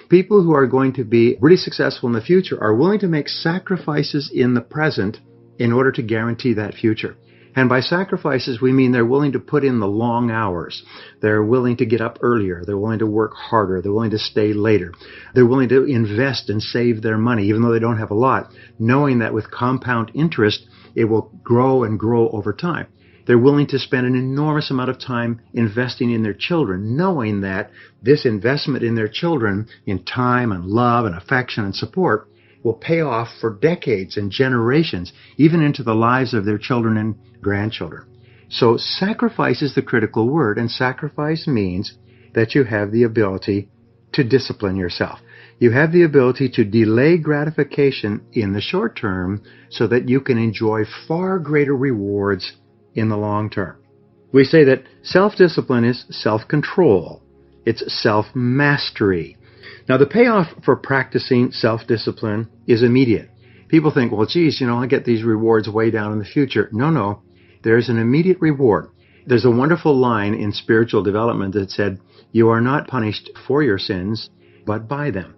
People who are going to be really successful in the future are willing to make sacrifices in the present in order to guarantee that future. And by sacrifices, we mean they're willing to put in the long hours. They're willing to get up earlier. They're willing to work harder. They're willing to stay later. They're willing to invest and save their money, even though they don't have a lot, knowing that with compound interest, it will grow and grow over time. They're willing to spend an enormous amount of time investing in their children, knowing that this investment in their children in time and love and affection and support will pay off for decades and generations, even into the lives of their children and grandchildren. So sacrifice is the critical word, and sacrifice means that you have the ability to discipline yourself. You have the ability to delay gratification in the short term so that you can enjoy far greater rewards in the long term. We say that self-discipline is self-control. It's self-mastery. Now, the payoff for practicing self-discipline is immediate. People think, well, geez, I'll get these rewards way down in the future. No. There's an immediate reward. There's a wonderful line in spiritual development that said, you are not punished for your sins, but by them.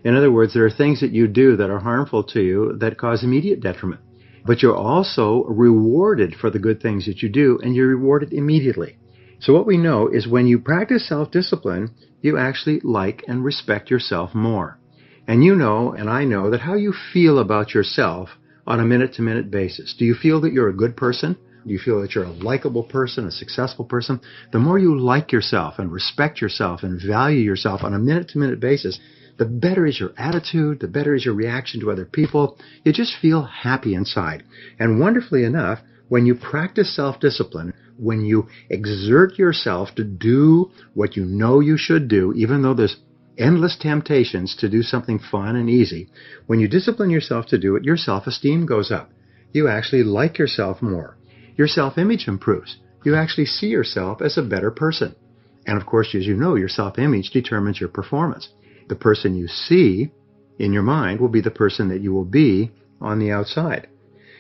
In other words, there are things that you do that are harmful to you that cause immediate detriment. But you're also rewarded for the good things that you do, and you're rewarded immediately. So what we know is when you practice self-discipline, you actually like and respect yourself more. And you know, and I know, that how you feel about yourself on a minute-to-minute basis. Do you feel that you're a good person? Do you feel that you're a likable person, a successful person? The more you like yourself and respect yourself and value yourself on a minute-to-minute basis, the better is your attitude, the better is your reaction to other people. You just feel happy inside. And wonderfully enough, when you practice self-discipline, when you exert yourself to do what you know you should do, even though there's endless temptations to do something fun and easy, when you discipline yourself to do it, your self-esteem goes up. You actually like yourself more. Your self-image improves. You actually see yourself as a better person. And of course, as you know, your self-image determines your performance. The person you see in your mind will be the person that you will be on the outside.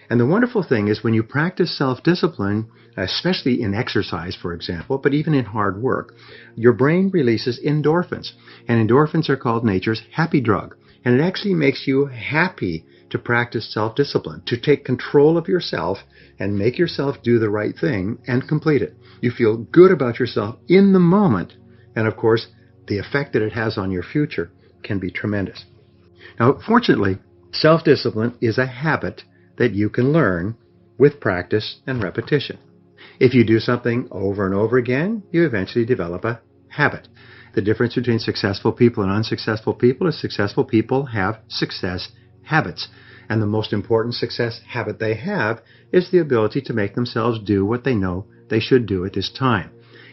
And the wonderful thing is when you practice self-discipline, especially in exercise, for example, but even in hard work, your brain releases endorphins. And endorphins are called nature's happy drug. And it actually makes you happy to practice self-discipline, to take control of yourself and make yourself do the right thing and complete it. You feel good about yourself in the moment. And of course, the effect that it has on your future can be tremendous. Now, fortunately, self-discipline is a habit that you can learn with practice and repetition. If you do something over and over again, you eventually develop a habit. The difference between successful people and unsuccessful people is successful people have success habits. And the most important success habit they have is the ability to make themselves do what they know they should do at this time.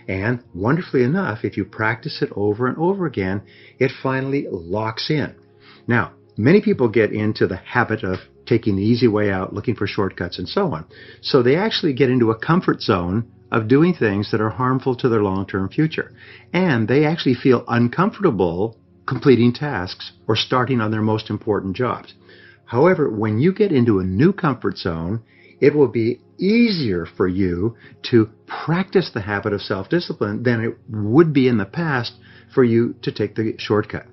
And wonderfully enough, if you practice it over and over again, it finally locks in. Now, many people get into the habit of taking the easy way out, looking for shortcuts, and so on. So they actually get into a comfort zone of doing things that are harmful to their long-term future. And they actually feel uncomfortable completing tasks or starting on their most important jobs. However, when you get into a new comfort zone, it will be easier for you to practice the habit of self-discipline than it would be in the past for you to take the shortcut.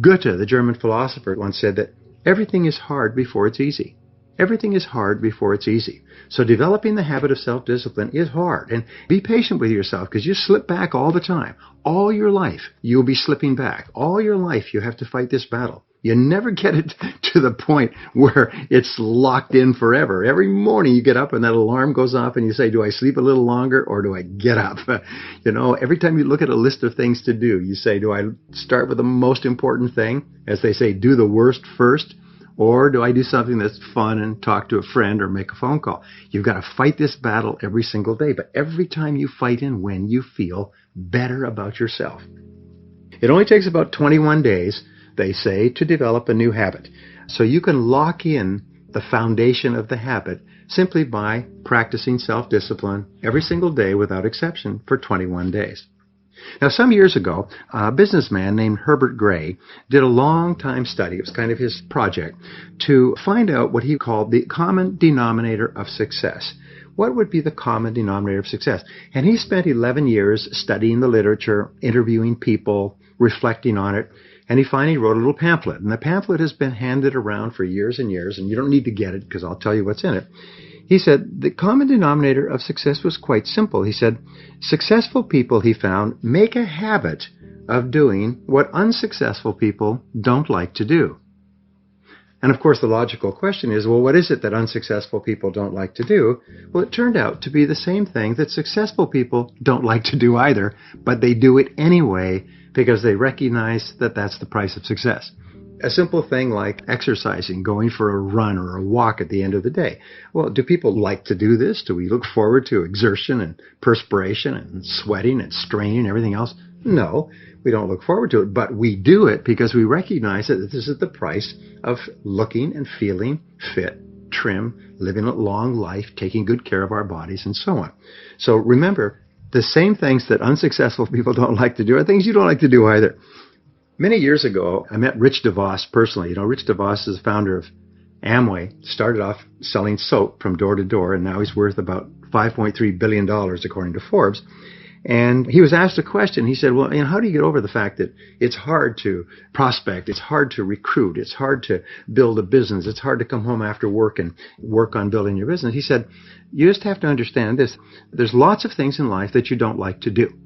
Goethe, the German philosopher, once said that everything is hard before it's easy. Everything is hard before it's easy. So developing the habit of self-discipline is hard. And be patient with yourself because you slip back all the time. All your life, you'll be slipping back. All your life, you have to fight this battle. You never get it to the point where it's locked in forever. Every morning you get up and that alarm goes off and you say, do I sleep a little longer or do I get up? Every time you look at a list of things to do, you say, do I start with the most important thing? As they say, do the worst first. Or do I do something that's fun and talk to a friend or make a phone call? You've got to fight this battle every single day. But every time you fight and win, you feel better about yourself. It only takes about 21 days, they say, to develop a new habit. So you can lock in the foundation of the habit simply by practicing self-discipline every single day without exception for 21 days. Now, some years ago, a businessman named Herbert Gray did a long-time study, it was kind of his project, to find out what he called the common denominator of success. What would be the common denominator of success? And he spent 11 years studying the literature, interviewing people, reflecting on it, And he finally wrote a little pamphlet. And the pamphlet has been handed around for years and years, and you don't need to get it because I'll tell you what's in it. He said the common denominator of success was quite simple. He said successful people, he found, make a habit of doing what unsuccessful people don't like to do. And of course, the logical question is, well, what is it that unsuccessful people don't like to do? Well, it turned out to be the same thing that successful people don't like to do either, but they do it anyway because they recognize that that's the price of success. A simple thing like exercising, going for a run or a walk at the end of the day. Well, do people like to do this? Do we look forward to exertion and perspiration and sweating and straining and everything else? No, we don't look forward to it, but we do it because we recognize that this is the price of looking and feeling fit, trim, living a long life, taking good care of our bodies, and so on. So remember, the same things that unsuccessful people don't like to do are things you don't like to do either. Many years ago, I met Rich DeVos personally. You know, Rich DeVos is the founder of Amway, started off selling soap from door to door, and now he's worth about $5.3 billion according to Forbes. And he was asked a question. He said, well, how do you get over the fact that it's hard to prospect, it's hard to recruit, it's hard to build a business, it's hard to come home after work and work on building your business? He said, you just have to understand this. There's lots of things in life that you don't like to do.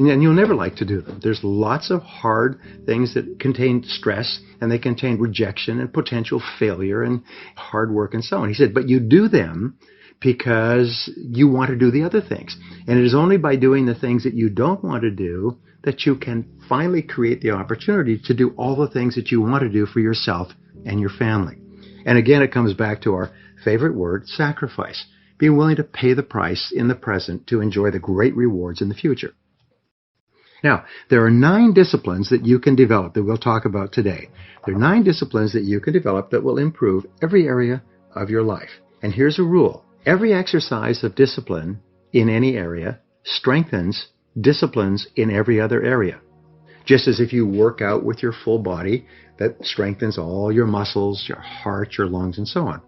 And you'll never like to do them. There's lots of hard things that contain stress, and they contain rejection and potential failure and hard work and so on. He said, but you do them because you want to do the other things. And it is only by doing the things that you don't want to do that you can finally create the opportunity to do all the things that you want to do for yourself and your family. And again, it comes back to our favorite word, sacrifice. Being willing to pay the price in the present to enjoy the great rewards in the future. Now, there are 9 disciplines that you can develop that we'll talk about today. There are 9 disciplines that you can develop that will improve every area of your life. And here's a rule. Every exercise of discipline in any area strengthens disciplines in every other area. Just as if you work out with your full body, that strengthens all your muscles, your heart, your lungs, and so on.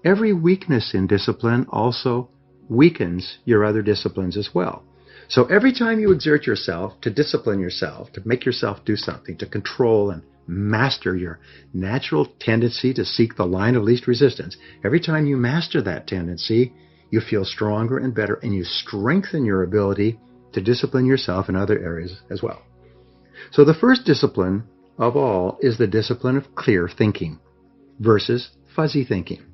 Every weakness in discipline also weakens your other disciplines as well. So every time you exert yourself to discipline yourself, to make yourself do something, to control and master your natural tendency to seek the line of least resistance, every time you master that tendency, you feel stronger and better, and you strengthen your ability to discipline yourself in other areas as well. So the first discipline of all is the discipline of clear thinking versus fuzzy thinking.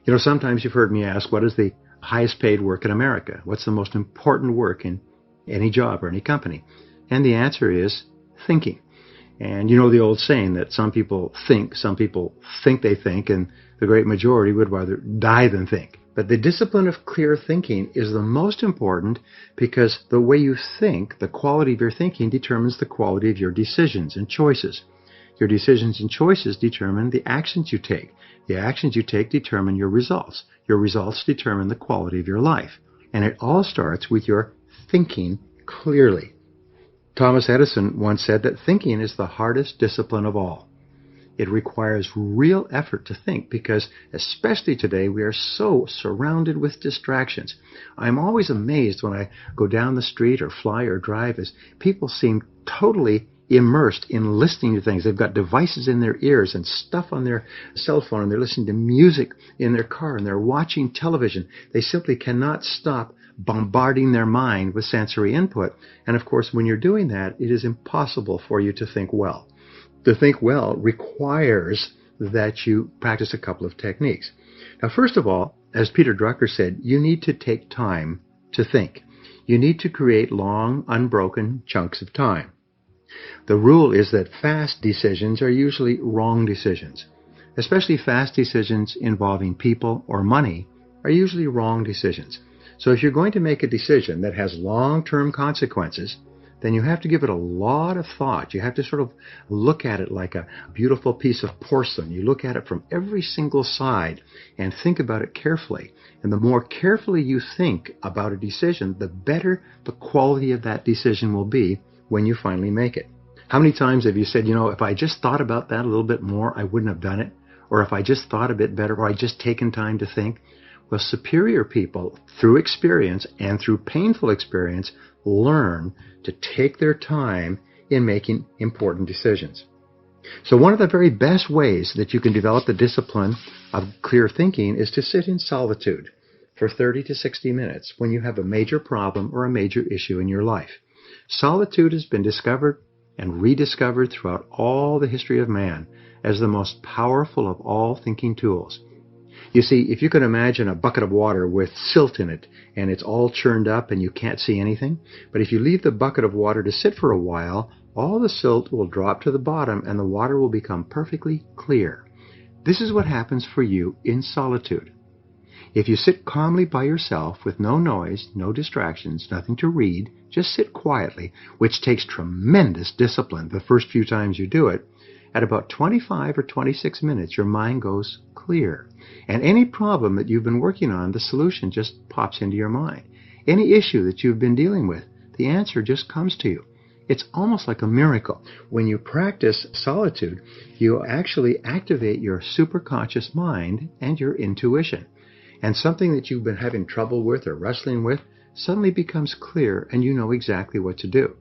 You know, sometimes you've heard me ask, what is the highest paid work in America? What's the most important work in any job or any company? And the answer is thinking. And you know the old saying that some people think they think, and the great majority would rather die than think. But the discipline of clear thinking is the most important because the way you think, the quality of your thinking determines the quality of your decisions and choices. Your decisions and choices determine the actions you take. The actions you take determine your results. Your results determine the quality of your life. And it all starts with your thinking clearly. Thomas Edison once said that thinking is the hardest discipline of all. It requires real effort to think because, especially today, we are so surrounded with distractions. I'm always amazed when I go down the street or fly or drive as people seem totally immersed in listening to things. They've got devices in their ears and stuff on their cell phone, and they're listening to music in their car, and they're watching television. They simply cannot stop bombarding their mind with sensory input. And of course, when you're doing that, it is impossible for you to think well. To think well requires that you practice a couple of techniques. Now, first of all, as Peter Drucker said, you need to take time to think. You need to create long, unbroken chunks of time. The rule is that fast decisions are usually wrong decisions. Especially fast decisions involving people or money are usually wrong decisions. So if you're going to make a decision that has long-term consequences, then you have to give it a lot of thought. You have to sort of look at it like a beautiful piece of porcelain. You look at it from every single side and think about it carefully. And the more carefully you think about a decision, the better the quality of that decision will be when you finally make it. How many times have you said, if I just thought about that a little bit more, I wouldn't have done it? Or if I just thought a bit better, or I just taken time to think? Well, superior people, through experience and through painful experience, learn to take their time in making important decisions. So one of the very best ways that you can develop the discipline of clear thinking is to sit in solitude for 30 to 60 minutes when you have a major problem or a major issue in your life. Solitude has been discovered and rediscovered throughout all the history of man as the most powerful of all thinking tools. You see, if you can imagine a bucket of water with silt in it and it's all churned up and you can't see anything, but if you leave the bucket of water to sit for a while, all the silt will drop to the bottom and the water will become perfectly clear. This is what happens for you in solitude. If you sit calmly by yourself with no noise, no distractions, nothing to read, just sit quietly, which takes tremendous discipline the first few times you do it, at about 25 or 26 minutes your mind goes clear. And any problem that you've been working on, the solution just pops into your mind. Any issue that you've been dealing with, the answer just comes to you. It's almost like a miracle. When you practice solitude, you actually activate your superconscious mind and your intuition. And something that you've been having trouble with or wrestling with suddenly becomes clear and you know exactly what to do.